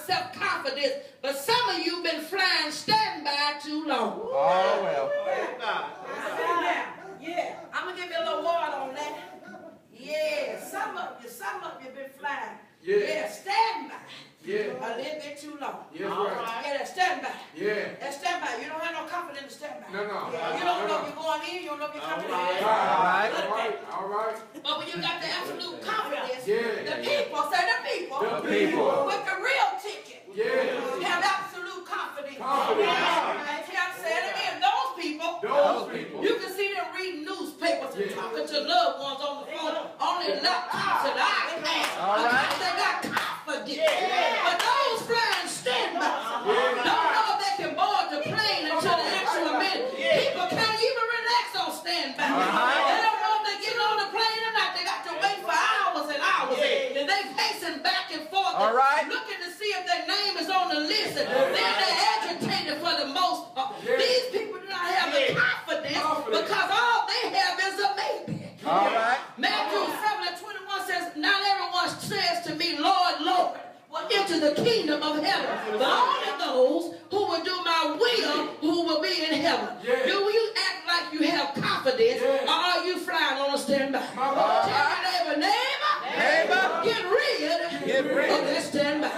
self-confidence, but some of you been flying standby too long. Oh, well. Yeah. I'm going to give you a little water on that. Yeah, some of you been flying. Yeah, standby. Yeah. A little bit too long. Yeah, right. Yeah, that's standby. Yeah. That's standby. You don't have no confidence in standby. No. Yeah. You don't know if you're going in, you don't know if you're coming in. All right. But when you got the absolute confidence, the people with the real ticket have absolute confidence. I'm saying again, those people, you can see them reading newspapers and talking to loved ones on the phone, on their laptops and iPads. Because they got confidence. But those flying standby don't know if they can board the plane until the actual minute. People can't even relax on standby. They don't know if they get on the plane or not. They got to wait for hours and hours. And they pacing back and forth looking to see if their name is on the list. And then they're agitated for the most part. These people do not have the confidence because all they have is a maybe. Matthew 7:21 says, not everyone says to me, Lord, Lord, will enter the kingdom of heaven, but only those who will do my will, who will be in heaven. Do you act like you have confidence, or are you flying on a standby? Tell your neighbor, get rid of that standby.